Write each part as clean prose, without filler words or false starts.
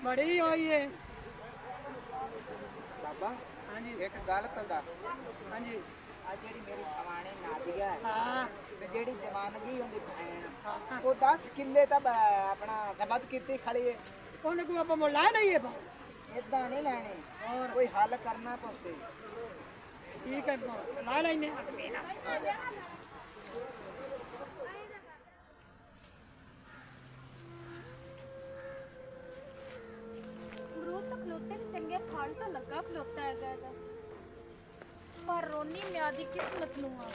बड़ी हुई है बाबा। हाँ जी एक गल तो दस। हाँ जी आ जेड़ी मेरी सवाणी नादिया है हाँ ते जेड़ी जवानगी हुंदी भैन हाँ वो 10 किले तब अपना जबत कीती खड़ी है। ਉਹਨੇ ਕੋਈ ਆਪਾਂ ਮੁੱਲਾ ਨਹੀਂ ਹੈ इदा नहीं लेने और कोई हल करना पड़ते। ठीक है ला लेने ਅਮਰੂਦ ਤਾਂ ਖਲੋਤੇ ਨੇ ਚੰਗੇ ਫਲ ਤਾਂ ਲੱਗਾ ਖਲੋਤਾ ਹੈਗਾ ਇਹਦਾ ਪਰ ਰੋਨੀ ਮਿਆਦੀ ਕਿਸਮਤ ਨੂੰ ਆ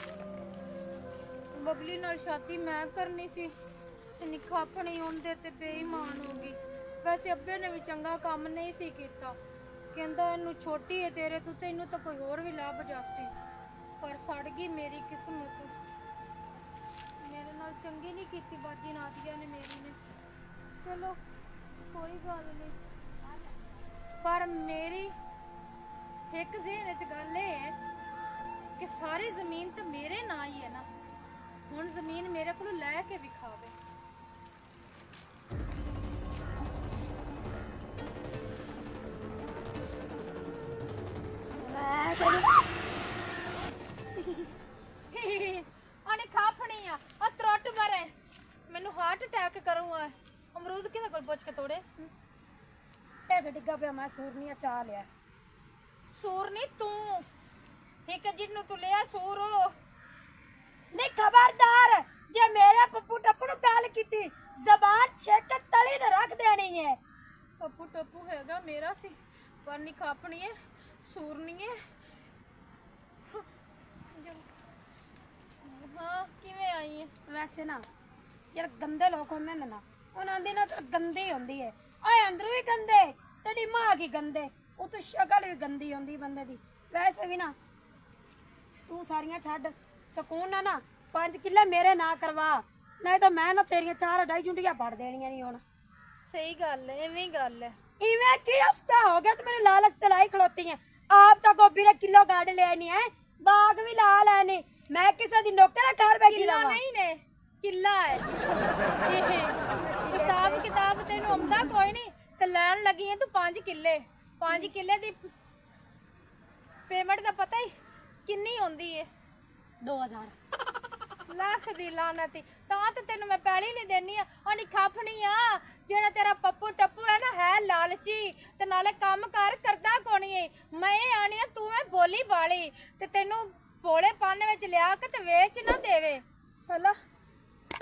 ਬਬਲੀ ਨਾਲ ਸ਼ਾਦੀ ਮੈਂ ਕਰਨੀ ਸੀ ਤੇ ਨਿੱਖਾ ਆਪਣੀ ਹੁੰਦੇ ਤੇ ਬੇਈਮਾਨ ਹੋ ਗਈ। ਵੈਸੇ ਅੱਬੇ ਨੇ ਵੀ ਚੰਗਾ ਕੰਮ ਨਹੀਂ ਸੀ ਕੀਤਾ, ਕਹਿੰਦਾ ਇਹਨੂੰ ਛੋਟੀ ਹੈ ਤੇਰੇ ਤੋਂ ਤੇ ਇਹਨੂੰ ਤਾਂ ਕੋਈ ਹੋਰ ਵੀ ਲੱਭ ਜਾਸੀ, ਪਰ ਸੜ ਗਈ ਮੇਰੀ ਕਿਸਮਤ। ਮੇਰੇ ਨਾਲ ਚੰਗੀ ਨਹੀਂ ਕੀਤੀ ਬਾਜੀ ਨਾਦੀਆ ਨੇ ਮੇਰੀ ਨੇ। ਚਲੋ ਕੋਈ ਗੱਲ ਨਹੀਂ, ਪਰ ਮੇਰੀ ਇੱਕ ਜ਼ਿਹਨ 'ਚ ਗੱਲ ਇਹ ਹੈ ਕਿ ਸਾਰੀ ਜ਼ਮੀਨ ਤਾਂ ਮੇਰੇ ਨਾਂ ਹੀ ਹੈ ਨਾ। ਹੁਣ ਜ਼ਮੀਨ ਮੇਰੇ ਕੋਲ ਲੈ ਕੇ ਵਿਖਾਵੇ। ਆਣੇ ਖਾਪਣੀ ਆ ਤਰੁੱਟ ਮਰੇ, ਮੈਨੂੰ ਹਾਰਟ ਅਟੈਕ ਕਰੂੰਗਾ। ਅਮਰੂਦ ਕਿਹਦੇ ਕੋਲ ਪੁੱਛ ਕੇ ਤੋੜੇ? ਢਿੱਡ ਡਿੱਗਾ ਪਿਆ, ਮੈਂ ਸੂਰਨੀਆ ਚਾਹ ਲਿਆ। ਸੂਰ ਨਹੀਂ ਤੂੰ, ਇੱਕ ਜਿਹਨੂੰ ਤੂੰ ਲਿਆ ਸੂਰ ਉਹ। ਨਹੀਂ ਖਬਰਦਾਰ, ਜੇ ਮੇਰੇ ਪੱਪੂ ਟੱਪੂ ਨੂੰ ਗੱਲ ਕੀਤੀ ਜ਼ਬਾਨ ਛੇਕ ਤਲੀ ਤੇ ਰੱਖ ਦੇਣੀ ਹੈ। ਪੱਪੂ ਟੱਪੂ ਹੈਗਾ ਮੇਰਾ ਸੀ, ਪਰ ਨਹੀਂ ਖਾਪਣੀ ਹੈ ਸੂਰ ਨਹੀਂ ਹੈ। ਹਾਂ ਕਿਵੇਂ ਆਈ ਹੈ? ਵੈਸੇ ਨਾ ਜਿਹੜੇ ਗੰਦੇ ਲੋਕ ਹੁੰਦੇ ਨੇ ਨਾ, ਉਹਨਾਂ ਦੀ ਨਾ ਗੰਦੀ ਹੁੰਦੀ ਹੈ। ਓਏ ਅੰਦਰੋਂ ਵੀ ਗੰਦੇ, ਤੇ ਦਿਮਾਗ ਹੀ ਗੰਦੇ, ਉਹ ਤੋਂ ਸ਼ਕਲ ਵੀ ਗੰਦੀ ਹੁੰਦੀ ਬੰਦੇ ਦੀ। ਵੈਸੇ ਵੀ ਨਾ ਤੂੰ ਸਾਰੀਆਂ ਛੱਡ, ਸਕੂਨ ਨਾ ਨਾ 5 ਕਿੱਲੇ ਮੇਰੇ ਨਾਂ ਕਰਵਾ, ਨਹੀਂ ਤਾਂ ਮੈਂ ਨਾ ਤੇਰੀਆਂ 4-2.5 ਜੁੰਡੀਆਂ ਪੜ ਦੇਣੀਆਂ ਨਹੀਂ ਹੁਣ। ਸਹੀ ਗੱਲ ਹੈ, ਐਵੇਂ ਹੀ ਗੱਲ ਹੈ। ਇਵੇਂ ਕੀ ਹਫਤਾ ਹੋ ਗਿਆ ਤੇ ਮੈਨੂੰ ਲਾਲਚ ਤੇ ਲਾਈ ਖਲੋਤੀ ਹੈ। ਆਪ ਤਾਂ ਗੋਭੀ ਦੇ ਕਿਲੋ ਕੱਢ ਲਿਆ ਨਹੀਂ ਹੈ, ਬਾਗ ਵੀ ਲਾ ਲੈਣੀ। ਮੈਂ ਕਿਸੇ ਦੀ ਨੌਕਰ ਘਰ ਬੈਠੀ ਕਿੱਲਾ ਰਵਾਂ? ਨਹੀਂ ਨੇ, ਕਿੱਲਾ ਹੈ ਇਹ। ਹਿਸਾਬ ਕਿਤਾਬ ਤੈਨੂੰ ਆਉਂਦਾ ਕੋਈ ਨਹੀਂ ਤੇ ਲੈਣ ਲੱਗੀ ਹੈ ਤੂੰ 5 ਕਿੱਲੇ। 5 ਕਿੱਲੇ ਦੀ ਪੇਮੈਂਟ ਦਾ ਪਤਾ ਹੀ ਕਿੰਨੀ ਹੁੰਦੀ ਹੈ? 2000 ਲੱਖ ਦੀ ਲਾਨਤ। ਤਾਂ ਤੇ ਤੈਨੂੰ ਮੈਂ ਪਹਿਲੀ ਨਹੀਂ ਦੇਣੀ ਆ, ਉਹ ਨਹੀਂ ਖਾਫਣੀ ਆ। ਜਿਹੜਾ ਤੇਰਾ ਪੱਪੂ ਟੱਪੂ ਹੈ ਨਾ, ਹੈ ਲਾਲਚੀ ਤੇ ਨਾਲੇ ਕੰਮ ਕਾਰ ਕਰਦਾ ਕੋਣੀ ਏ। ਮੈਂ ਆਣੀ ਆ, ਤੂੰ ਮੈਂ ਬੋਲੀ ਬਾਲੀ ਤੇ ਤੈਨੂੰ ਭੋਲੇ ਪਾਣੇ ਵਿੱਚ ਲਿਆ ਕੇ ਤੇ ਵੇਚ ਨਾ ਦੇਵੇ। ਹਲਾ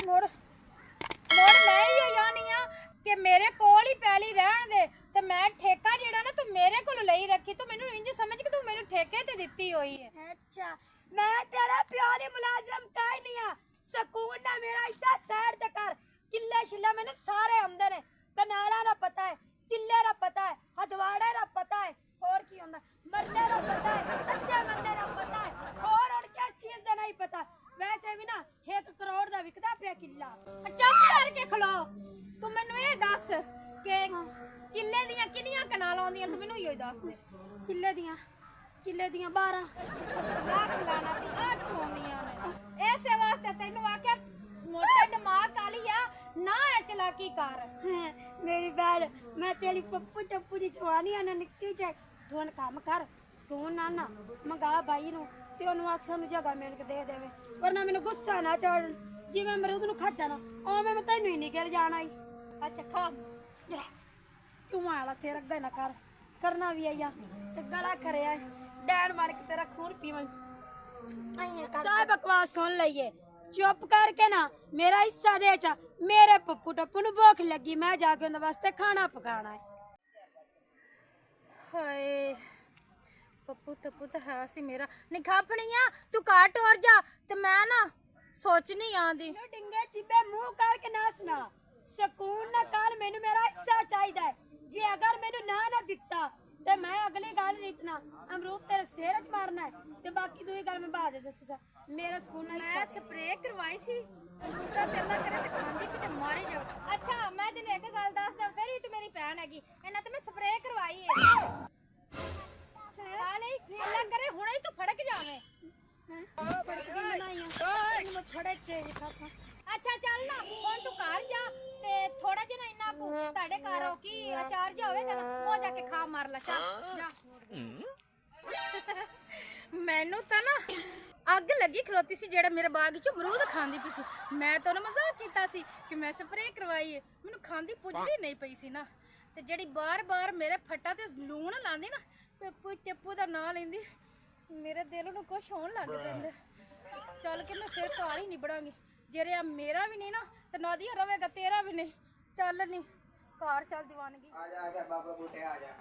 ਮੋੜ ਮੋੜ ਮੈਂ ਹੀ ਜਾਣੀ ਆ ਕਿ ਮੇਰੇ ਕੋਲ ਹੀ ਪੈਲੀ ਰਹਿਣ ਦੇ ਤੇ ਮੈਂ ਠੇਕਾ ਜਿਹੜਾ ਨਾ ਤੂੰ ਮੇਰੇ ਕੋਲ ਲਈ ਰੱਖੀ। ਤੂੰ ਮੈਨੂੰ ਇੰਜ ਸਮਝ ਕਿ ਤੂੰ ਮੈਨੂੰ ਠੇਕੇ ਤੇ ਦਿੱਤੀ ਹੋਈ ਹੈ। ਅੱਛਾ, ਮੈਂ ਤੇਰਾ ਪਿਓ ਦੀ ਮੁਲਾਜ਼ਮ ਕਾਈ ਨਹੀਂ ਆ। ਸਕੂਨ ਨਾ ਮੇਰਾ ਹਿੱਸਾ ਸਾਈਡ ਤੇ ਕਰ। ਕਿੱਲੇ ਛਿੱਲੇ ਮੈਨੂੰ ਸਾਰੇ ਆਉਂਦੇ ਨੇ। ਕਨਾਲਾਂ ਦਾ ਪਤਾ ਹੈ, ਕਿੱਲੇ ਦਾ ਪਤਾ ਹੈ, ਹਦਵਾੜੇ ਦਾ ਪਤਾ ਹੈ, ਹੋਰ ਕੀ ਹੁੰਦਾ, ਮਰਲੇ ਦਾ ਪਤਾ ਹੈ, ਅੱਧੇ ਮਰਲੇ ਦਾ ਪਤਾ ਹੈ, ਹੋਰ ਹੋਰ ਕਿਸ ਚੀਜ਼ ਦਾ ਨਹੀਂ ਪਤਾ। ਵੈਸੇ ਵੀ ਨਾ 1 ਕਰੋੜ ਦਾ ਵਿਕਦਾ ਪਿਆ ਕਿੱਲਾ। ਚੁੱਪ ਕਰਕੇ ਖਲੋ। ਤੂੰ ਮੈਨੂੰ ਇਹ ਦੱਸ ਕਿ ਕਿੱਲੇ ਦੀਆਂ ਕਿੰਨੀਆਂ ਕਨਾਲਾਂ ਆਉਂਦੀਆਂ? ਤੂੰ ਮੈਨੂੰ ਇਹੋ ਹੀ ਦੱਸ ਦੇ। ਕਿੱਲੇ ਦੀਆਂ 12 ਲੱਖ ਲਾਣਾ ਤੀ 8 ਆਉਂਦੀਆਂ ਨੇ। ਇਸੇ ਵਾਸਤੇ ਤੈਨੂੰ ਆਖਿਆ ਮੋਟੇ ਦਿਮਾਗ ਵਾਲੀ ਆ ਨਾ, ਇਹ ਚਲਾਕੀ ਕਰ। ਮੇਰੀ ਭੈਣ, ਮੈਂ ਤੇਰੀ ਪੱਪੂ ਟੱਪੂ ਦੀ ਜਵਾਨੀ ਆ ਨਾ ਨਿੱਕੀ ਜਿਹੀ। ਤੂੰ ਹੁਣ ਕੰਮ ਕਰ, ਤੂੰ ਨਾ ਮੰਗਾ ਬਾਈ ਨੂੰ ਤੇ ਉਹਨੂੰ ਆਖ ਸਾਨੂੰ ਜਗ੍ਹਾ ਮਿਲ ਕੇ ਦੇ ਦੇਵੇ, ਵਰਨਾ ਮੈਨੂੰ ਗੁੱਸਾ ਨਾ ਚੜ। ਜਿਵੇਂ ਅਮਰੂਦ ਨੂੰ ਖਾਧਾ ਨਾ ਉਵੇਂ ਮੈਂ ਤੈਨੂੰ ਹੀ ਨਿਕਲ ਜਾਣਾ ਈ। ਅੱਛਾ ਖਾ। ਤੂੰ ਆਲਾ ਤੇਰਾ ਅੱਗਾ ਨਾ ਕਰ, ਕਰਨਾ ਵੀ ਆਇਆ ਤੇ ਗਲਾ ਕਰਿਆ ਡੈਣ ਮਾਰ ਕੇ ਤੇਰਾ ਖੂਨ ਪੀਵਾਂ। ਸਾਹ ਬਕਵਾਸ ਸੁਣ ਲਈਏ, ਚੁੱਪ ਕਰਕੇ ਨਾ ਮੇਰਾ ਹਿੱਸਾ ਦੇ ਚਾ। ਮੇਰੇ ਪੱਪੂ ਟੱਪੂ ਨੂੰ ਭੁੱਖ ਲੱਗੀ, ਮੈਂ ਜਾ ਕੇ ਉਹਨਾਂ ਵਾਸਤੇ ਖਾਣਾ ਪਕਾਣਾ ਹੈ। ਹਾਏ ਪੱਪੂ ਟੱਪੂ ਤਾਂ ਹੈ ਸੀ ਮੇਰਾ। ਨਿਖਾਪਣੀ ਆ ਤੂੰ ਕਾਟ ਹੋਰ ਜਾ ਤੇ ਮੈਂ ਨਾ ਸੋਚ ਨਹੀਂ ਆਂਦੀ। ਡਿੰਗੇ ਚਿੱਬੇ ਮੂੰਹ ਕਰਕੇ ਨਾ ਸੁਣਾ, ਸਕੂਨ ਨਾ ਕਰ। ਮੈਨੂੰ ਮੇਰਾ ਹਿੱਸਾ ਚਾਹੀਦਾ ਹੈ। ਜੇ ਅਗਰ ਮੈਨੂੰ ਨਾ ਦਿੱਤਾ ਤੇ ਮੈਂ ਅਗਲੀ ਗੱਲ ਰੀਤਨਾ ਅਮਰੂਦ ਤੇਰੇ ਸਿਰ 'ਚ ਮਾਰਨਾ ਹੈ ਤੇ ਬਾਕੀ ਦੂਈ ਗੱਲ ਮੈਂ ਬਾਅਦ ਦੱਸੂ ਸਾ ਮੇਰਾ ਸਕੂਲ ਨਹੀਂ ਮੈਂ ਸਪਰੇਅ ਕਰਵਾਈ ਸੀ ਬੂਟਾ ਤੇਲਾ ਕਰੇ ਤੇ ਖਾਂਦੀ ਪੀ ਤੇ ਮਾਰੀ ਜਾ। ਅੱਛਾ ਮੈਂ ਤੈਨੂੰ ਇੱਕ ਗੱਲ ਦੱਸਦਾ, ਫਿਰ ਵੀ ਤੂੰ ਮੇਰੀ ਭੈਣ ਹੈਗੀ, ਇਹਨਾਂ ਤੇ ਮੈਂ ਸਪਰੇਅ ਕਰਵਾਈ ਏ। ਖਾ ਲਈ, ਅੱਲਾ ਕਰੇ ਹੁਣੇ ਹੀ ਤੂੰ ਫੜਕ ਜਾਵੇਂ। ਫੜਕਦੀ ਬਣਾਈ ਆ ਮੈਂ ਫੜਕ ਕੇ ਖਾਸਾਂ। ਅੱਛਾ ਚੱਲ ਨਾ ਹੁਣ ਤੂੰ ਘਰ ਜਾ ਤੇ ਥੋੜਾ ਜਿਹਾ ਨਾ ਇੰਨਾ ਕੁ ਤੁਹਾਡੇ ਘਰ ਹੋ ਕੀ ਅਚਾਰ ਜਿਹਾ ਹੋਵੇਗਾ ਨਾ ਉਹ ਜਾ ਕੇ ਖਾ ਮਾਰ ਲੈ ਚੱਲ ਜਾ। ਮੈਨੂੰ ਤਾਂ ਨਾ ਅੱਗ ਲੱਗੀ ਖਲੋਤੀ ਸੀ ਜਿਹੜਾ ਮੇਰੇ ਬਾਗ ਚੋਂ ਅਮਰੂਦ ਖਾਂਦੀ ਪਈ ਸੀ। ਮੈਂ ਤਾਂ ਉਹਨੂੰ ਮਜ਼ਾਕ ਕੀਤਾ ਸੀ ਕਿ ਮੈਂ ਸਪਰੇਅ ਕਰਵਾਈ ਹੈ, ਮੈਨੂੰ ਖਾਂਦੀ ਪੁੱਜਦੀ ਨਹੀਂ ਪਈ ਸੀ ਨਾ। ਤੇ ਜਿਹੜੀ ਬਾਰ-ਬਾਰ ਮੇਰੇ ਫੱਟਾ ਤੇ ਲੂਣ ਲਾਉਂਦੀ ਨਾ, ਪੇਪੂ ਟੇਪੂ ਦਾ ਨਾਂ ਲੈਂਦੀ, ਮੇਰੇ ਦਿਲ ਨੂੰ ਕੁਛ ਹੋਣ ਲੱਗ ਪੈਂਦਾ। ਚੱਲ ਕੇ ਮੈਂ ਫਿਰ ਘਰ ਹੀ ਨਿਬੜਾਂਗੀ। ਜਿਹੜੇ ਆ ਮੇਰਾ ਵੀ ਨਹੀਂ ਨਾ ਤੇ ਨਾਦੀਆ ਰਵੇਗਾ ਤੇਰਾ ਵੀ ਨਹੀਂ। ਚੱਲ ਨਹੀਂ ਘਰ ਚੱਲ ਦੀਵਾਨਗੀ। ਆ ਜਾ ਬਾਬਾ ਬੂਟੇ ਆ ਜਾ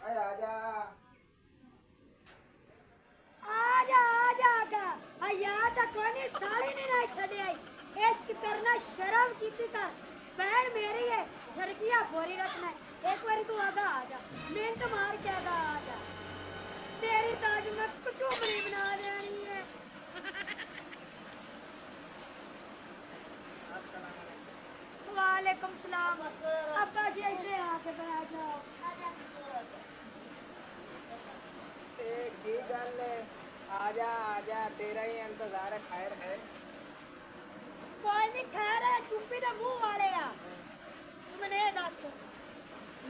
ਆ ਜਾ ਆ ਯਾਦ ਤਾਂ ਕੋਈ ਸਾਲੀ ਨੇ ਨਾ ਛੱਡਿਆ ਇਸ਼ਕ ਕਰਨਾ ਸ਼ਰਮ ਕੀਤੀ ਕਰ ਭੈਣ ਮੇਰੀ ਹੈ ਛੜਕੀਆਂ ਫੋਰੀ ਰੱਖਣਾ ਇੱਕ ਵਾਰੀ ਤੂੰ ਆਗਾ ਆ ਜਾ ਮਿੰਟ ਮਾਰ ਕੇ ਆਗਾ ਆ ਜਾ तेरी ताज में कचौड़ी बना देनी है। वालेकुम सलाम अब्बा जी इधर आके बैठ जाओ। की गल आजा तेरा ही इंतजार खैर है। कोई नहीं खैर है चुप्पी दे मुंह वाले आ मने दस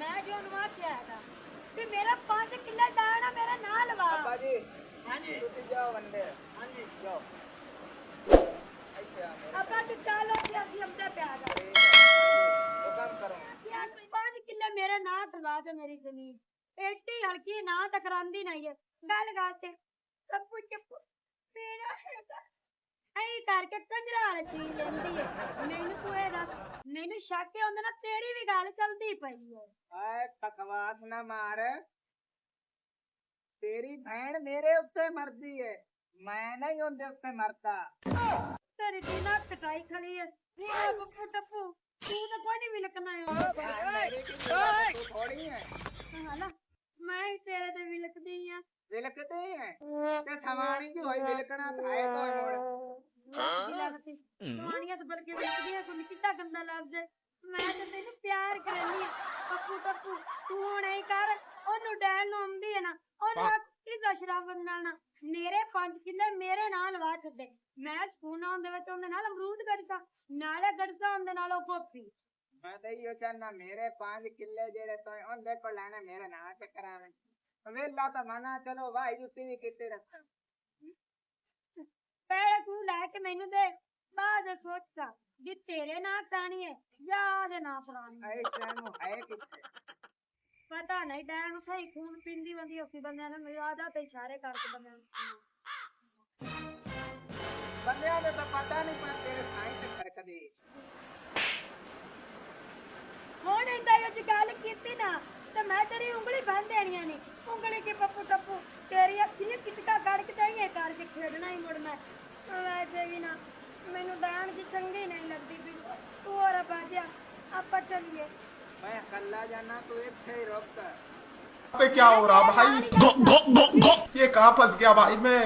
मैं जो नवा क्या था कि मेरा 5 किलो डालना मेरा ना लवा। अब्बा जी हां जी तुम जाओ वंदे हां जी जाओ अब्बा तू चलो कि असि हमदे पे आ जा वो काम करो यार 5 किलो मेरे ना ठलवा दे मेरी जमीन एटी हल्की ना टकरांदी नहीं है गल गल ते सब कुछ मेरा है ऐ करके कंजरा वाली चीज लेंदी है मैनू तू ए दस मैनू शक है ना तेरी भी गल चलदी पई है। आए बकवास ना मार तेरी बहन मेरे उत्ते मरदी है मैं नहीं उनके उत्ते मरता। तेरी दीना कटाई खड़ी है ए पप्पू टप्पू तू तो कोई नहीं विलकना है तू थोड़ी है हां मैं ही तेरे ते विलकदी हां विलकते हैं ते सवाणी जी होई विलकना थाए तो मोड़ ਸਵਾਣੀਆਂ ਤੇ ਬਲਕਿ ਵਿਕਦੀਆਂ ਕੋਈ ਕਿੱਡਾ ਗੰਦਾ ਲਫ਼ਜ਼ ਹੈ। ਮੈਂ ਤੇ ਤੈਨੂੰ ਪਿਆਰ ਕਰਨੀ ਹੈ ਪੱਪੂ ਟੱਪੂ ਤੂੰ ਹੁਣ ਐ ਕਰ ਉਹਨੂੰ ਡੈਣ ਨੂੰ ਆਉਂਦੀ ਹੈ ਨਾ ਉਹਨੂੰ ਕਿਦਾ ਸ਼ਰਾਬਤ ਨਾਲ ਨਾ ਮੇਰੇ 5 ਕਿੱਲੇ ਮੇਰੇ ਨਾਲ ਲਵਾ ਛੱਡੇ ਮੈਂ ਸਕੂਨ ਆਉਣ ਦੇ ਵਿੱਚ ਉਹਦੇ ਨਾਲ ਅਮਰੂਦ ਗੜਸਾ ਨਾਲੇ ਗੜਸਾ ਉਹਦੇ ਨਾਲ ਉਹ ਗੋਪੀ मैं तो यो चाहना मेरे 5 किले जेड़े तो उनके को लेने मेरे ना के करावे वेला तो मना चलो भाई जुत्ती भी किते रख पहले तू लेके मैनू दे बाद सोचता जे तेरे ना करानी है या ओदे ना करानी है। ऐ टाइम है किते पता नहीं डैन सही खून पींदी वंदी होकी बंदे ने मेरी आदत है इशारे करके बंदे बंदे ने तो पता नहीं पर तेरे साईं से फर्क दे ਹੁਣ ਇੰਦਾ ਵਿੱਚ ਗੱਲ ਕੀਤੀ ਨਾ ਤੇ ਮੈਂ ਤੇਰੀ ਉਂਗਲੀ ਬੰਨ ਦੇਣੀਆਂ ਨਹੀਂ ਉਂਗਲੀ ਕੇ ਪੱਪੂ ਟੱਪੂ ਤੇਰੀ ਅੱਖੀਂ ਕਿਟਕਾ ਗੜ ਕੇ ਤਾਂ ਇਹ ਕਰਕੇ ਖੇਡਣਾ ਹੀ ਮੁੜਨਾ ਵੈਸੇ ਵੀ ਨਾ ਮੈਨੂੰ ਡੈਣ ਜੀ ਚੰਗੀ ਨਹੀਂ ਲੱਗਦੀ ਵੀ ਤੂੰ ਔਰ ਬਾਜਿਆ ਆਪਾਂ ਚੱਲੀਏ मैं कल्ला जाना तू इथे ही रुक पे क्या हो रहा भाई ये कहाँ फंस गया भाई मैं।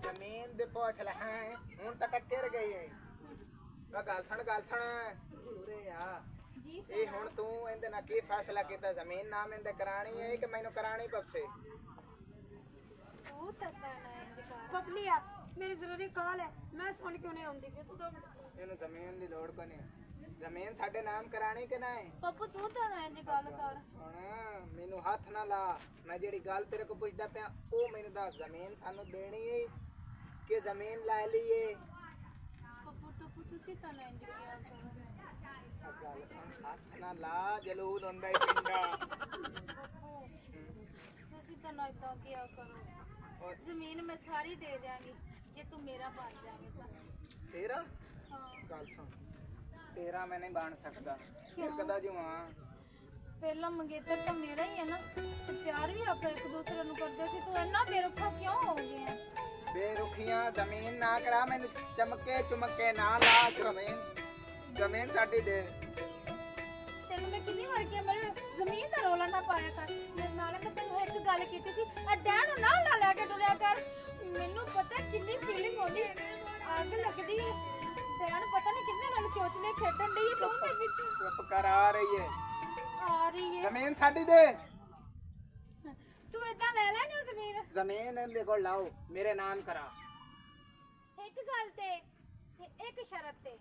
जमीन दे पहुंच लहा हूं तक गिर गई है गल सुन पूरे आ ਜੀ ਇਹ ਹੁਣ ਤੂੰ ਇਹਦੇ ਨਾਲ ਕੀ ਫੈਸਲਾ ਕੀਤਾ ਜ਼ਮੀਨ ਨਾਮ ਇਹਦੇ ਕਰਾਣੀ ਹੈ ਕਿ ਮੈਨੂੰ ਕਰਾਣੀ ਪਵੇ ਤੂੰ ਤਾਂ ਨਾ ਇੰਤਜ਼ਾਰ ਪਪਲੀਆ ਮੇਰੀ ਜ਼ਰੂਰੀ ਕਾਲ ਹੈ ਮੈਂ ਸੁਣ ਕਿਉਂ ਨਹੀਂ ਆਉਂਦੀ ਫਿਰ ਤੂੰ 2 ਮਿੰਟ ਇਹਨੂੰ ਜ਼ਮੀਨ ਦੀ ਲੋੜ ਕੋ ਨਹੀਂ ਜ਼ਮੀਨ ਸਾਡੇ ਨਾਮ ਕਰਾਣੀ ਕਿ ਨਹੀਂ ਪੱਪੂ ਤੂੰ ਤਾਂ ਨਾ ਇੰਤਜ਼ਾਰ ਕਰ ਹੁਣ ਮੈਨੂੰ ਹੱਥ ਨਾ ਲਾ ਮੈਂ ਜਿਹੜੀ ਗੱਲ ਤੇਰੇ ਕੋ ਪੁੱਛਦਾ ਪਿਆ ਉਹ ਮੈਨੂੰ ਦੱਸ ਜ਼ਮੀਨ ਸਾਨੂੰ ਦੇਣੀ ਹੈ ਕਿ ਜ਼ਮੀਨ ਲੈ ਲਈਏ ਪੱਪੂ ਟੱਪੂ ਤੁਸੀਂ ਤਾਂ ਨਾ ਇੰਤਜ਼ਾਰ ਕਰ ਗੱਲ ਸੁਣ ਹੱਥ ਨਾ ਲਾ ਜਲੂਦ ਹੁੰਦਾ ਹੀ ਪਿੰਡਾ ਪੱਪੂ ਤੁਸੀਂ ਤਾਂ ਨਾ ਇਦਾਂ ਕਿਆ ਕਰੋ ਜ਼ਮੀਨ ਮੈਂ ਸਾਰੀ ਦੇ ਦਿਆਂਗੀ ਜੇ ਤੂੰ ਮੇਰਾ ਬਣ ਜਾਵੇਂ ਤਾਂ ਤੇਰਾ ਹਾਂ ਗੱਲ ਸੁਣ ਤੇਰਾ ਮੈਂ ਨਹੀਂ ਬਣ ਸਕਦਾ ਫਿਰ ਕਦਾ ਜੂਆਂ ਪਹਿਲਾਂ ਮੰਗੇਤਰ ਤਾਂ ਮੇਰਾ ਹੀ ਹੈ ਨਾ, ਤੇ ਪਿਆਰ ਵੀ ਆਪਾਂ ਇੱਕ ਦੂਸਰੇ ਨੂੰ ਕਰਦੇ ਸੀ। ਤੂੰ ਇੰਨਾ ਬੇਰੁੱਖਾ ਕਿਉਂ ਹੋ ਗਿਆ? ਬੇਰੁਖੀਆਂ ਜ਼ਮੀਨ ਨਾ ਕਰਾ ਮੈਨੂੰ, ਚਮਕੇ ਚੁਮਕੇ ਨਾ ਲਾ, ਜ਼ਮੀਨ ਸਾਡੀ ਦੇ। ਤੈਨੂੰ ਮੈਂ ਕਿੰਨੀ ਵਾਰ ਕਿਹਾ ਮੇਰੇ ਜ਼ਮੀਨ ਦਾ ਰੋਲਾ ਨਾ ਪਾਇਆ ਕਰ। ਮੇਰੇ ਨਾਲ ਮੈਂ ਤੈਨੂੰ ਇੱਕ ਗੱਲ ਕੀਤੀ ਸੀ, ਆ ਡੈਣ ਨੂੰ ਨਾਲ ਲੈ ਕੇ ਟੁਰਿਆ ਕਰ। ਮੈਨੂੰ ਪਤਾ ਕਿੰਨੀ ਫੀਲਿੰਗ ਹੁੰਦੀ, ਅੱਗ ਲੱਗਦੀ ਹੈ। ਡੈਣ ਪਤਾ ਨਹੀਂ ਕਿੰਨੇ ਨਾਲ ਚੋਚਲੇ ਖੇਡਣ ਲਈ ਤੂੰ ਤੇ ਪਿੱਛੇ ਚੁੱਪ ਕਰ, ਆ ਰਹੀ ਹੈ ਆ ਰਹੀ ਹੈ। ਜ਼ਮੀਨ ਸਾਡੀ ਦੇ। ਤੂੰ ਏਦਾਂ ਲੈ ਲੈਣਾ ਜ਼ਮੀਨ? ਜ਼ਮੀਨ ਇਹਦੇ ਕੋਲ ਲਾਓ, ਮੇਰੇ ਨਾਮ ਕਰਾ। ਇੱਕ ਗੱਲ ਤੇ ਇੱਕ ਸ਼ਰਤ ਤੇ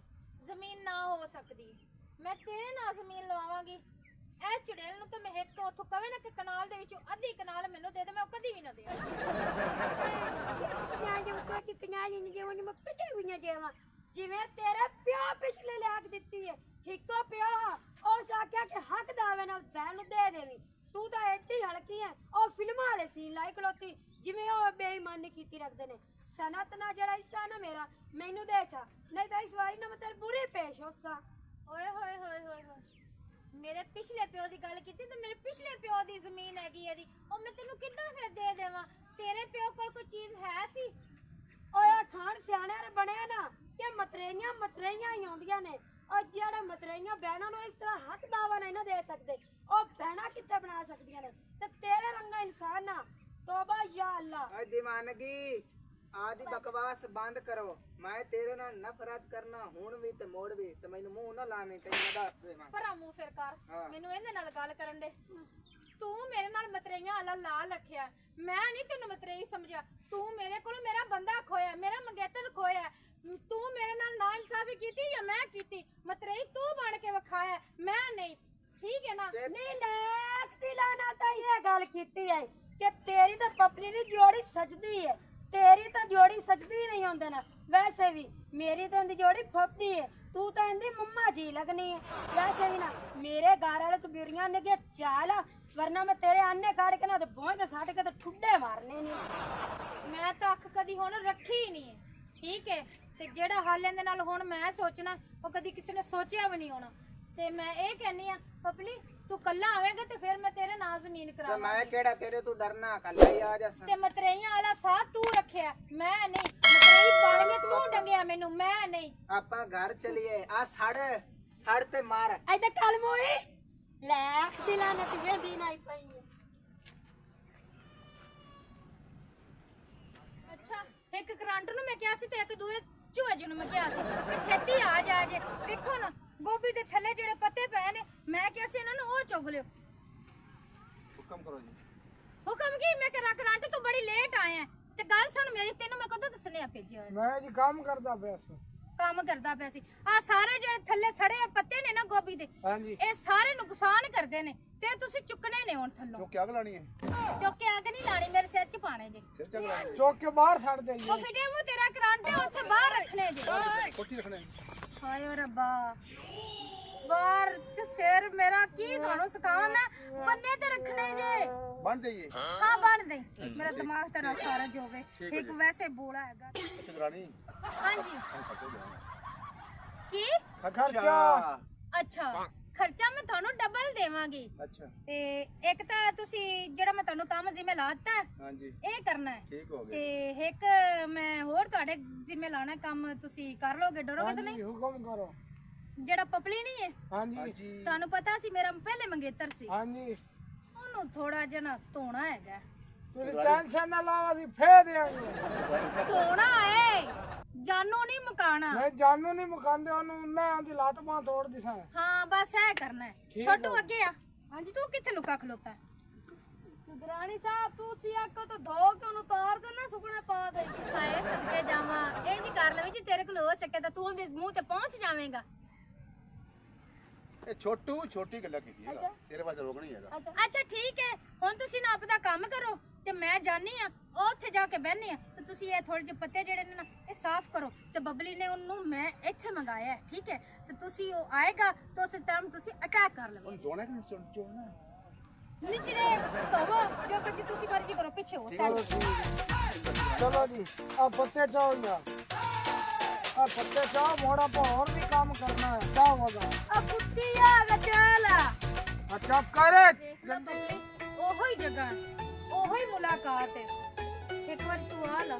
ਜ਼ਮੀਨ ਨਾ ਹੋ ਸਕਦੀ। ਮੈਂ ਤੇਰੇ ਨਾਲ ਜ਼ਮੀਨ ਲਵਾਵਾਂਗੀ। ਇਹ ਚੜੇਲ ਨੂੰ ਤਾਂ ਮੈਂ ਇੱਕ ਉੱਥੋਂ ਕਵੇ ਨਾ ਕਿ ਕਨਾਲ ਦੇ ਵਿੱਚੋਂ ਅੱਧੀ ਕਨਾਲ ਮੈਨੂੰ ਦੇ ਦੇ, ਮੈਂ ਉਹ ਕਦੀ ਵੀ ਨਾ ਦੇਵਾਂ। ਜਿਵੇਂ ਤੇਰੇ ਪਿਓ ਪਿਛਲੇ ਲਿਆਕ ਦਿੱਤੀ ਹੈ, ਇੱਕੋ ਪਿਓ ਉਸ ਆਖਿਆ ਕਿ ਹੱਕ ਦਾਵੇ ਨਾਲ ਬਹਿਣ ਨੂੰ ਦੇ ਦੇਵੀਂ। ਤੂੰ ਤਾਂ ਐਡੀ ਹਲਕੀ ਹੈ, ਉਹ ਫਿਲਮਾਂ ਵਾਲੇ ਸੀਨ ਲਾਈ ਖਲੋਤੀ ਜਿਵੇਂ ਉਹ ਬੇਈਮਾਨੀ ਕੀਤੀ ਰੱਖਦੇ ਨੇ। ਸਨਤ ਨਾ ਜਿਹੜਾ ਹਿੱਸਾ ਨਾ ਮੇਰਾ ਮੈਨੂੰ ਦੇ ਚਾ, ਨਹੀਂ ਤਾਂ ਇਸ ਵਾਰੀ ਨਾ ਮੈਂ ਤੇਰੇ ਬੁਰੀ ਪੇਸ਼ ਹੋਸਾਂ। ਓਏ ਹੋਏ ਹੋਏ ਹੋਏ ਹੋਏ, ਮੇਰੇ ਪਿਛਲੇ ਪਿਓ ਦੀ ਗੱਲ ਕੀਤੀ ਤੇ ਮੇਰੇ ਪਿਛਲੇ ਪਿਓ ਦੀ ਜ਼ਮੀਨ ਹੈਗੀ ਇਹਦੀ, ਉਹ ਮੈਂ ਤੈਨੂੰ ਕਿੱਦਾਂ ਫਿਰ ਦੇ ਦੇਵਾਂ? ਤੇਰੇ ਪਿਓ ਕੋਲ ਕੋਈ ਚੀਜ਼ ਹੈ ਸੀ? ਓਏ ਖਾਣ ਸਿਆਣਿਆਂ ਨੇ ਬਣਿਆ ਨਾ ਕਿ ਮਤਰੇਈਆਂ ਹੀ ਆਉਂਦੀਆਂ ਨੇ। ਉਹ ਜਿਹੜੇ ਮਤਰੇਈਆਂ ਬਹਿਣਾ ਨੂੰ ਇਸ ਤਰ੍ਹਾਂ ਹੱਕ ਦਾਵਾ ਨਹੀਂ ਨਾ ਦੇ ਸਕਦੇ, ਉਹ ਬਹਿਣਾ ਕਿੱਥੇ ਬਣਾ ਸਕਦੀਆਂ ਨੇ? ਤੇ ਤੇਰੇ ਰੰਗਾ ਇਨਸਾਨ ਨਾ, ਤੋਬਾ ਯਾ ਅੱਲਾ। ਓਏ ਦੀਵਾਨਗੀ, ਆਦੀ ਬਕਵਾਸ ਬੰਦ ਕਰੋ। ਮੈਂ ਤੇਰੇ ਨਾਲ ਨਫ਼ਰਤ ਕਰਨਾ ਹੁਣ ਵੀ ਤੇ ਮੋੜ ਵੀ, ਤੇ ਮੈਨੂੰ ਮੂੰਹ ਨਾ ਲਾਵੇਂ, ਤੈਨੂੰ ਮੈਂ ਦੱਸ ਦੇਵਾਂ। ਭਰਾ ਮੂੰਹ ਫਿਰ ਕਰ, ਹਾਂ। ਮੈਨੂੰ ਇਹਦੇ ਨਾਲ ਗੱਲ ਕਰਨ ਦੇ। ਤੂੰ ਮੇਰੇ ਨਾਲ ਮਤਰੇਈਆਂ ਵਾਲਾ ਲਾਲ ਰੱਖਿਆ, ਮੈਂ ਨਹੀਂ ਤੈਨੂੰ ਮਤਰੇਈ ਸਮਝਿਆ। ਤੂੰ ਮੇਰੇ ਕੋਲ ਮੇਰਾ ਬੰਦਾ ਖੋਇਆ, ਮੇਰਾ ਮੰਗੇਤਰ ਖੋਇਆ। ਤੂੰ ਮੇਰੇ ਨਾਲ ਨਾ ਇਨਸਾਫੀ ਕੀਤੀ ਜਾਂ ਮੈਂ ਕੀਤੀ? ਮਤਰੇਈ ਤੂੰ ਬਣ ਕੇ ਵਿਖਾਇਆ, ਮੈਂ ਨਹੀਂ। ਠੀਕ ਹੈ ਨਾ? ਨਹੀਂ ਲੈਕ ਦੀ ਲਾਣਾ ਤਾਂ ਇਹ ਗੱਲ ਕੀਤੀ ਹੈ ਕਿ ਤੇਰੀ ਤਾਂ ਪਪਲੀ ਦੀ ਜੋੜੀ ਸਜਦੀ ਹੈ, ਤੇਰੀ ਤਾਂ ਜੋੜੀ ਸਜਦੀ ਨਹੀਂ ਹੁੰਦੇ ਨਾ। ਵੈਸੇ ਵੀ ਮੇਰੀ ਤਾਂ ਇਹਦੀ ਜੋੜੀ ਫੱਬਦੀ ਹੈ, ਤੂੰ ਤਾਂ ਇਹਦੀ ਮੰਮਾ ਜੀ ਲੱਗਣੀ ਹੈ। ਵੈਸੇ ਵੀ ਨਾ ਮੇਰੇ ਘਰ ਵਾਲੇ ਤੂੰ ਬਿਰੀਆਂ ਨੇ ਕਿ ਚਾਲ, ਵਰਨਾ ਮੈਂ ਤੇਰੇ ਆਨੇ ਕਾੜ ਕੇ ਨਾ ਤੇ ਬੋਝ ਤੇ ਸਾੜ ਕੇ ਤੇ ਠੁੱਡੇ ਮਾਰਨੇ ਨਹੀਂ। ਮੈਂ ਤਾਂ ਅੱਖ ਕਦੀ ਹੁਣ ਰੱਖੀ ਹੀ ਨਹੀਂ ਹੈ। ਠੀਕ ਹੈ, ਤੇ ਜਿਹੜਾ ਹਾਲ ਇਹਦੇ ਨਾਲ ਹੁਣ ਮੈਂ ਸੋਚਣਾ, ਉਹ ਕਦੀ ਕਿਸੇ ਨੇ ਸੋਚਿਆ ਵੀ ਨਹੀਂ ਹੋਣਾ। ਤੇ ਮੈਂ ਇਹ ਕਹਿੰਨੀ ਆ ਪਪਲੀ, ਤੂੰ ਕੱਲਾ ਆਵੇਂਗਾ ਤੇ ਫਿਰ ਮੈਂ ਤੇਰੇ ਨਾਲ ਜ਼ਮੀਨ ਤੇ ਕਰਾਵਾਂਗੀ। ਮੈਂ ਕਿਹੜਾ ਤੇਰੇ ਤੋਂ ਡਰਨਾ, ਕੱਲਾ ਹੀ ਆ ਜਾ। ਤੇ ਮਤਰੇਈਆਂ ਵਾਲਾ ਸਾਹ ਤੂੰ ਰੱਖਿਆ, ਮੈਂ ਨਹੀਂ। ਮਤਰੇਈ ਬਣ ਕੇ ਤੂੰ ਡੰਗਿਆ ਮੈਨੂੰ, ਮੈਂ ਨਹੀਂ। ਆਪਾਂ ਘਰ ਚਲੀਏ, ਆ ਸੜ ਤੇ ਮਾਰ। ਐਦਾਂ ਕਲਮ ਹੋਈ ਲੈਕ ਦੀ ਲਾਣਾ ਤੇ ਦੀ ਨਹੀਂ ਪਈ ਹੈ। ਅੱਛਾ, ਇੱਕ ਕਰੰਟ ਨੂੰ ਮੈਂ ਕਿਹਾ ਸੀ ਤੇ ਇੱਕ ਦੂਏ ਚੂਹੇ ਨੂੰ ਮੈਂ ਕਿਹਾ ਸੀ ਕਿ ਛੇਤੀ ਆ ਜਾ ਜੇ। ਵੇਖੋ ਨਾ ਗੋਭੀ ਦੇ ਥੱਲੇ ਜਿਹੜੇ ਪੱਤੇ ਪਏ ਨੇ, ਮੈਂ ਕਿਹਾ ਸੀ ਇਹਨਾਂ ਨੂੰ ਉਹ ਚੁਗ ਲਿਓ। हुक्म करो जी। ਹੁਕਮ ਕੀ? ਮੈਂ ਕਿਹਾ ਕਰੰਟ ਤੂੰ ਬੜੀ ਲੇਟ ਆਇਆ ਤੇ ਗੱਲ ਸੁਣ ਮੇਰੀ, ਤੈਨੂੰ ਮੈਂ ਕਦੋਂ ਦੱਸਣਿਆ ਭੇਜਿਆ ਹੋਇਆ ਸੀ? ਮੈਂ ਜੀ ਕੰਮ ਕਰਦਾ ਪਿਆ ਸੀ। ਕੰਮ ਕਰਦਾ ਪਿਆ ਸੀ। ਆ ਸਾਰੇ ਜਿਹੜੇ ਥੱਲੇ ਸੜੇ ਪੱਤੇ ਨੇ ਨਾ ਗੋਭੀ ਦੇ, ਹਾਂਜੀ। ਇਹ ਸਾਰੇ ਨੁਕਸਾਨ ਕਰਦੇ ਨੇ ਤੇ ਤੁਸੀਂ ਚੁੱਕਣੇ ਨੇ ਹੁਣ ਥੱਲੋਂ। क्या लानी है? ਚੁੱਕ ਕੇ ਅੱਗ ਨਹੀਂ ਲਾਣੀ, ਮੇਰੇ ਸਿਰ 'ਚ ਪਾਣੇ ਜੇ। सिर चल रहा है। ਚੁੱਕ ਕੇ ਬਾਹਰ ਛੱਡ ਉਹ ਜਾਈਏ। ਫਿਟੇ ਮੂੰਹ ਤੇਰਾ ਕਰੰਟ ਹੈ, ਉੱਥੇ ਬਾਹਰ ਰੱਖਣੇ ਜੇ। कोठी रखना है। ਹਾਏ ਓ ਰੱਬਾ, ਬਾਹਰ ਤੇ ਸਿਰ ਮੇਰਾ ਕੀ ਤੁਹਾਨੂੰ ਸਿਖਾਵਾਂ ਮੈਂ? ਬੰਨੇ ਤੇ ਰੱਖਣੇ ਜੇ। बांध दीजिए। ਹਾਂ ਬਣ ਦੇ, ਮੇਰਾ ਦਿਮਾਗ ਤੇ ਨਾ ਖਾਰਜ ਹੋਵੇ। ਇੱਕ ਵੈਸੇ ਬੋਲਾ ਹੈਗਾ। अच्छा रानी। ਹਾਂਜੀ ਕੀ? खर्चा। ਅੱਛਾ, ਖਰਚਾ ਮੈਂ ਤੁਹਾਨੂੰ ਡਬਲ ਦੇਵਾਂਗੀ। अच्छा। ਤੇ ਇੱਕ ਤਾਂ ਤੁਸੀਂ ਜਿਹੜਾ ਮੈਂ ਤੁਹਾਨੂੰ ਕੰਮ ਜ਼ਿੰਮੇ ਲਾਤਾ हाँ जी। ਇਹ ਕਰਨਾ ਹੈ, ठीक हो गया। ਤੇ ਇੱਕ ਮੈਂ ਹੋਰ ਤੁਹਾਡੇ ਜ਼ਿੰਮੇ ਲਾਣਾ ਕੰਮ, ਤੁਸੀਂ ਕਰ ਲੋਗੇ? ਡਰੋਗੇ ਤਾਂ ਨਹੀਂ? ਹੁਕਮ ਕਰੋ। ਜਿਹੜਾ ਪਪਲੀ ਨਹੀਂ ਹੈ, ਹਾਂਜੀ जी। ਤੁਹਾਨੂੰ ਪਤਾ ਸੀ ਮੇਰਾ ਪਹਿਲੇ ਮੰਗੇਤਰ ਸੀ, ਹਾਂਜੀ, ਉਹਨੂੰ ਥੋੜਾ ਜਿਹਾ ਨਾ ਧੋਣਾ ਹੈਗਾ। ਤੁਸੀਂ ਟੈਨਸ਼ਨ ਨਾ ਲਾਓ, ਅਸੀਂ ਫੇਰ ਦੇਾਂਗੇ। ਧੋਣਾ ਹੈ, ਜਾਨੋਂ ਨਹੀਂ ਮੁਕਾਣਾ। ਮੈਂ ਜਾਨੂ ਨਹੀਂ ਮੁਕਾਂਦੇ ਉਹਨੂੰ, ਮੈਂ ਉਹਦੀ ਲੱਤ ਬਾਂਹ ਤੋੜ ਦਿਸਾਂ। ਹਾਂ ਬਸ ਇਹ ਕਰਨਾ ਹੈ। ਠੀਕ ਛੋਟੂ ਹੈ। ਅੱਗੇ ਆ। ਹਾਂਜੀ, ਤੂੰ ਕਿੱਥੇ ਲੁਕਾ ਖਲੋਤਾ ਹੈ? ਸੁਧਰਾਣੀ ਸਾਹਿਬ, ਤੂੰ ਸਿਆਕੋ ਤਾਂ ਧੋ ਕੇ ਉਹਨੂੰ ਤਾਰ ਦੇ ਨਾ, ਸੁਕਣੇ ਪਾ ਦੇ। ਹਾਏ ਸਦਕੇ ਜਾਵਾਂ, ਇਹ ਜੀ ਕਰ ਲਵੇਂ ਜੀ ਤੇਰੇ ਕੋਲ ਹੋ ਸਕੇ ਤਾਂ ਤੂੰ ਉਹਦੇ ਮੂੰਹ ਤੇ ਪਹੁੰਚ ਜਾਵੇਂਗਾ। छोटू छोटी गल्ला की थी तेरे पास रोक नहीं है। ਅੱਛਾ ਠੀਕ ਹੈ, ਹੁਣ ਤੁਸੀਂ ਨਾ ਆਪਦਾ ਕੰਮ ਕਰੋ ਤੇ ਮੈਂ ਜਾਣੀ ਆ, ਉੱਥੇ ਜਾ ਕੇ ਬਹਿਨੇ ਆ ਤੇ ਤੁਸੀਂ ਇਹ ਥੋੜੇ ਜਿਹੇ ਪੱਤੇ ਜਿਹੜੇ ਨੇ ਨਾ ਇਹ ਸਾਫ਼ ਕਰੋ। ਤੇ ਬਬਲੀ ਨੇ ਉਹਨੂੰ ਮੈਂ ਇੱਥੇ ਮੰਗਾਇਆ ਹੈ, ਠੀਕ ਹੈ? ਤੇ ਤੁਸੀਂ ਉਹ ਆਏਗਾ ਤਾਂ ਉਸੇ ਟਾਈਮ ਤੁਸੀਂ ਅਟੈਕ ਕਰ ਲਵੋ। दोनों को जोड़ना है। ਨਿਚੜੇ ਧੋਵੋ, ਜੋ ਕੁਝ ਤੁਸੀਂ ਮਰਜ਼ੀ ਕਰੋ, ਪਿੱਛੇ ਹੋ ਸਾਰੇ। ਚਲੋ ਜੀ, ਆ ਪੱਤੇ ਚਾਓ ਜਾ, ਆ ਪੱਤੇ ਚਾਓ। ਮੋੜਾ ਪਾ ਹੋਰ ਵੀ ਕੰਮ ਕਰਨਾ ਹੈ। ਚਾਹ ਵਗਾ ਆ ਕੁੱਤੀ ਆ ਗਚਾਲਾ। ਆ चुप कर ਦੇਖ ਲਓ ਬੱਬਲੀ, ਉਹੋ ਹੀ ਜਗ੍ਹਾ ਹੈ, ਉਹੋ ਹੀ ਮੁਲਾਕਾਤ ਹੈ। ਇੱਕ ਵਾਰ ਤੂੰ ਆ ਲਾ,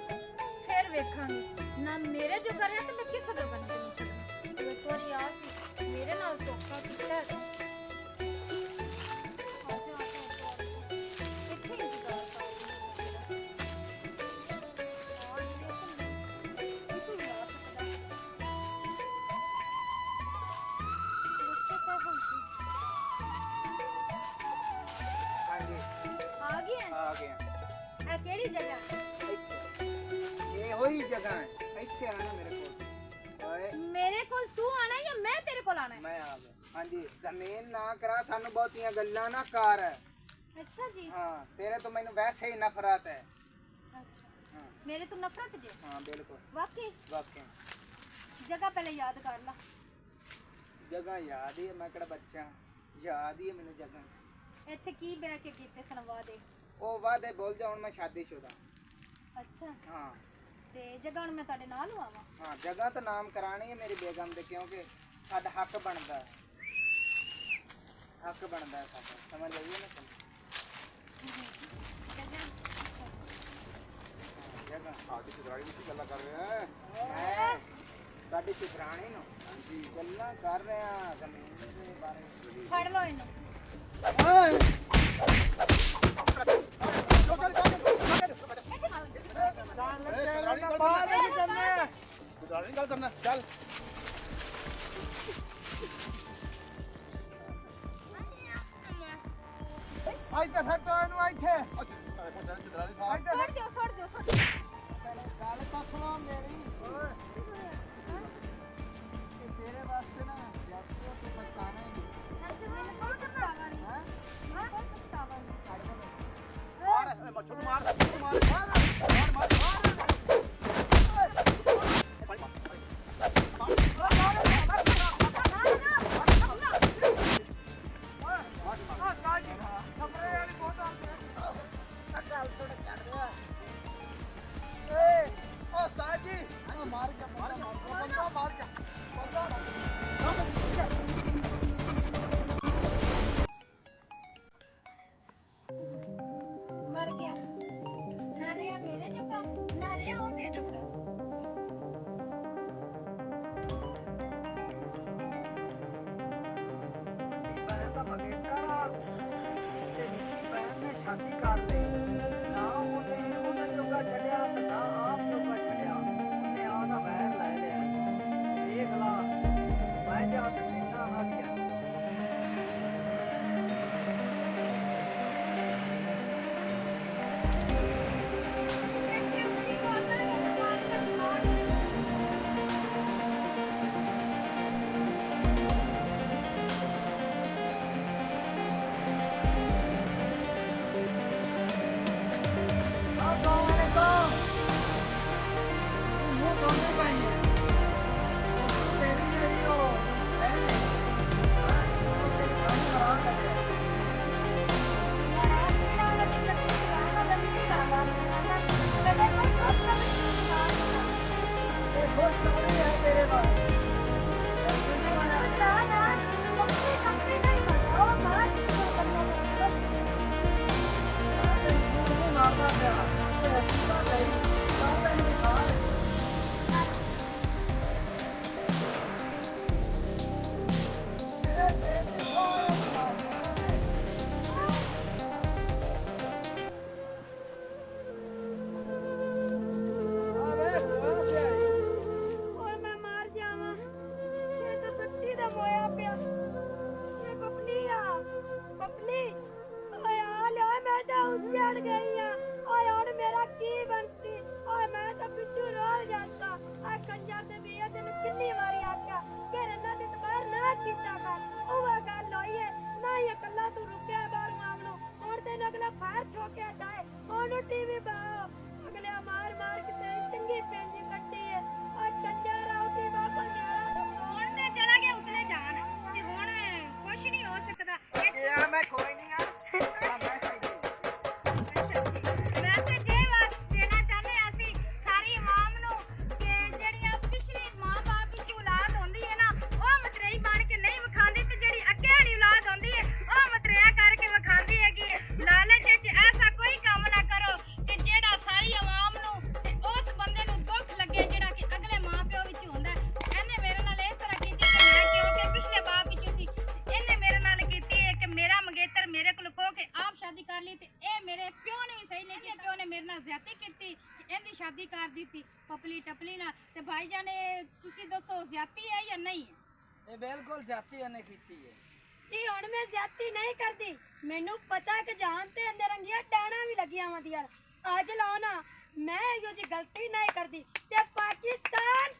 ਫਿਰ ਵੇਖਾਂਗੇ ਨਾ ਮੇਰੇ ਜੋ ਕਰਿਆ ਤੇ ਮੈਂ ਕਿਸੇ ਦਾ ਬਣ ਕੇ ਨਹੀਂ ਛੱਡਣਾ। ਤੂੰ ਇੱਕ ਵਾਰੀ ਆ ਸੀ, ਮੇਰੇ ਨਾਲ ਧੋਖਾ ਕੀਤਾ ਹੈ ਤੂੰ। ਆ ਜਾ, ਆ ਜਾ, ਆ ਜਾ। ਇੱਥੇ ਹੀ ਇੰਤਜ਼ਾਰ ਕਰ। ਆ ਇਹ ਤੂੰ ਆ ਸਕਦਾ। ਗੁੱਸੇ ਤਾਂ ਹੋਈ ਸੀ। ਹਾਂਜੀ ਆ ਗਿਆ ਆ ਗਿਆ ਇਹ ਕਿਹੜੀ ਜਗ੍ਹਾ? ਇਹ ਉਹੀ ਜਗ੍ਹਾ ਹੈ ਇੱਥੇ ਆਣਾ ਮੇਰੇ ਕੋਲ ਓਏ ਮੇਰੇ ਕੋਲ ਤੂੰ ਆਣਾ ਜਾਂ ਮੈਂ ਤੇਰੇ ਕੋਲ ਆਣਾ? ਮੈਂ ਆ ਗਿਆ ਹਾਂਜੀ ਜ਼ਮੀਨ ਨਾ ਕਰਾ ਸਾਨੂੰ ਬਹੁਤੀਆਂ ਗੱਲਾਂ ਨਾ ਕਰ ਅੱਛਾ ਜੀ। ਹਾਂ ਤੇਰੇ ਤੋਂ ਮੈਨੂੰ ਵੈਸੇ ਹੀ ਨਫ਼ਰਤ ਹੈ ਅੱਛਾ, ਹਾਂ ਮੇਰੇ ਤੋਂ ਨਫ਼ਰਤ ਜੇ? ਹਾਂ ਬਿਲकुल ਵਾਕਈ? ਵਾਕਿਆ ਜਗ੍ਹਾ ਪਹਿਲੇ ਯਾਦ ਕਰ ਲਾ। ਜਗ੍ਹਾ ਯਾਦ ਹੀ ਹੈ ਮੈਂ ਕਿਹੜਾ ਬੱਚਾ ਯਾਦ ਹੀ ਹੈ ਮੈਨੂੰ ਜਗ੍ਹਾ ਇੱਥੇ ਕੀ ਬਹਿ ਕੇ ਕੀਤੇ ਸਨ ਵਾਦੇ? ਉਹ ਵਾਦੇ ਬੋਲ ਜਾ ਹੁਣ ਮੈਂ ਸ਼ਾਦੀशुदा ਅੱਛਾ, ਹਾਂ ਤੇ ਜਗ੍ਹਾ ਹੁਣ ਮੈਂ ਤੁਹਾਡੇ ਨਾਲ ਆਵਾਂ? ਹਾਂ ਜਗ੍ਹਾ ਤਾਂ ਨਾਮ ਕਰਾਣੀ ਹੈ ਮੇਰੀ ਬੇਗਮ ਦੇ ਕਿਉਂਕਿ ਸਾਡਾ ਹੱਕ ਬਣਦਾ ਹੈ ਸਾਡਾ ਸਮਝ ਲਈਏ ਨਾ ਜਗ੍ਹਾ ਜਗ੍ਹਾ ਸਾਡੀ ਚਿਤਰਾਣੀ ਦੀ ਗੱਲਾਂ ਕਰ ਰਿਹਾ ਹੈ ਮੈਂ ਸਾਡੀ ਚਿਤਰਾਣੀ ਨੂੰ ਹਾਂਜੀ ਗੱਲਾਂ ਕਰ ਰਹੇ ਆ ਜ਼ਮੀਨ ਦੇ ਬਾਰੇ ਫੜ ਲਓ ਇਹਨੂੰ। ਇੱਥੇ ਮਾਰੋ। ਚਿਤਰਾਣੀ ਗੱਲ ਕਰਨਾ ਚੱਲ ਇੱਥੇ ਸੱਟੋ ਇਹਨੂੰ ਇੱਥੇ ਚਿਤਰਾਣੀ ਸਾਹਿਬ ਛੱਡ ਦਿਓ, ਛੱਡ ਦਿਓ, ਛੱਡ ਦਿਓ। ਗੱਲ ਤਾਂ ਸੁਣੋ ਮੇਰੀ ਇਹ ਤੇਰੇ ਵਾਸਤੇ ਨਾ ਜਾਤੀ ਹੋ ਤੂੰ ਪਛਤਾਣਾ ਹੀ ਨਹੀਂ ਮੈਨੂੰ ਕੋਈ ਪਛਤਾਵਾ ਨਹੀਂ। ਹਾਂ ਮੈਨੂੰ ਕੋਈ ਪਛਤਾਵਾ ਨਹੀਂ। ਛੱਡ ਦੇ ਮੈਨੂੰ। ਮਾਰ ਮੱਛਰ ਨੂੰ ਮਾਰ ਗੱਲ ਥੋੜਾ ਛੱਡ ਰਿਹਾ ਏ ਓ ਉਸਤਾਦ ਜੀ ਮਾਰ ਗਿਆ ਮਰ ਗਿਆ ਨਾ ਰਿਹਾ ਮੇਰੇ ਜੁਗਾ ਨਾ ਰਿਹਾ ਉਹਦੇ ਜੁਗਾ। ਮੈਂ ਤਾਂ ਬਗੇਟਾ ਤੇ ਭੈਣ ਨੇ ਸ਼ਾਦੀ ਕਰ ਲਈ ਨਾ ਉਹਨੇ ਜੋਗਾ ਛੱਡਿਆ ਤੇ ਨਾ ਆਪ ਜੋਗਾ ਛੱਡਿਆ ਉਹਨੇ ਆਉਣਾ ਵੈਰ ਲੈ ਲਿਆ ਦੇਖ ਲਾ ਮੈਂ ਜਾ ਕੇ ਪਿੰਡਾ ਆ ਗਿਆ ਇੱਥੇ ਉਸਦੀ ਕੋਲ ਨਾ ਮਾਰ ਕੇ ਮਾਰ। ਓਏ ਮੈਂ ਮਰ ਜਾਵਾਂ ਇਹ ਤਾਂ ਸੱਚੀ ਦਾ ਮੋਇਆ ਪਿਆ ਇਹ ਪਪਲੀ ਆ ਪਪਲੀ ਓਏ ਆ ਲੈ ਮੈਂ ਤਾਂ ਉੱਜੜ ਗਈ ਆ ਓਏ ਹੁਣ ਮੇਰਾ ਕੀ ਬਣਸੀ ਓਏ ਮੈਂ ਤਾਂ ਪਿੱਛੂ ਰੋਲ ਜਾਂਦਾ ਆ ਕੰਜਰ ਦੇ ਵੀ ਤੈਨੂੰ ਕਿੰਨੀ ਵਾਰੀ ਆਖਿਆ ਕਿ ਰੰਨਾ ਦੇ ਤਬਾਰ ਨਾ ਕੀਤਾ ਕਰ ਉਹ ਗੱਲ ਹੋਈ ਏ ਨਾ ਇਹ ਕੱਲਾ ਤੂੰ ਰੁਕਿਆ ਬਾਹਰ ਮਾਮਲੋ ਹੁਣ ਤੈਨੂੰ ਅਗਲਾ ਫਾਇਰ ਠੋਕਿਆ ਜਾਏ ਉਹਨੂੰ ਟੀਵੀ ਬਾਹਰ ਅਗਲੇ ਮਾਰ ਮਾਰ ਕੇ ਤੇਰੀ ਚੰਗੀ ਪੈਂਜੀ ਕੱਟੀ ਏ ਓਏ ਕੰਜਰ ਆਉਟੀ ਬਾਬਾ ਮੇਰਾ ਤਾਂ ਹੁਣ ਤੇ ਚਲਾ ਗਿਆ ਉਤਲੇ ਜਾਣ ਤੇ ਹੁਣ ਕੁਛ ਨਹੀਂ ਹੋ ਸਕਦਾ। ਯਾਰ ਮੈਂ ਕੋਈ ਨਹੀਂ ਆ ਮੈਂ ਸਹੀ ਵੈਸੇ ਜੇ ਵਾਰ ਦੇਣਾ ਚਾਹੁੰਦੇ ਹਾਂ ਅਸੀਂ ਸਾਰੀ ਆਵਾਮ ਨੂੰ ਕਿ ਜਿਹੜੀਆਂ ਪਿਛਲੀ ਮਾਂ-ਬਾਪ ਦੀ ਔਲਾਦ ਹੁੰਦੀ ਹੈ ਨਾ ਉਹ ਮਤਰੇਈ ਬਣ ਕੇ ਨਹੀਂ ਵਿਖਾਉਂਦੀ ਤੇ ਜਿਹੜੀ ਅੱਗੇ ਵਾਲੀ ਔਲਾਦ ਹੁੰਦੀ ਹੈ ਉਹ ਮਤਰੇਆ ਨਾਲ ਜ਼ਿਆਦਤੀ ਕੀਤੀ ਇਹਦੀ ਸ਼ਾਦੀ ਕਰ ਦਿੱਤੀ ਪਪਲੀ ਟਪਲੀ ਨਾਲ ਤੇ ਭਾਈਜਾਨ ਨੇ ਤੁਸੀਂ ਦੱਸੋ ਜ਼ਿਆਦਤੀ ਹੈ ਜਾਂ ਨਹੀਂ ਹੈ ਇਹ ਬਿਲਕੁਲ ਜਾਤੀ ਉਹਨੇ ਕੀਤੀ ਹੈ ਜੀ ਹੁਣ ਮੈਂ ਜ਼ਿਆਦਤੀ ਨਹੀਂ ਕਰਦੀ ਮੈਨੂੰ ਪਤਾ ਕਿ ਜਾਨ ਤੇ ਅੰਦਰ ਰੰਗੀਆਂ ਡਾਣਾ ਵੀ ਲੱਗੀਆਂ ਹੁੰਦੀਆਂ ਅੱਜ ਲਾਉਣਾ ਮੈਂ ਇਹੋ ਜੀ ਗਲਤੀ ਨਹੀਂ ਕਰਦੀ ਤੇ ਪਾਕਿਸਤਾਨ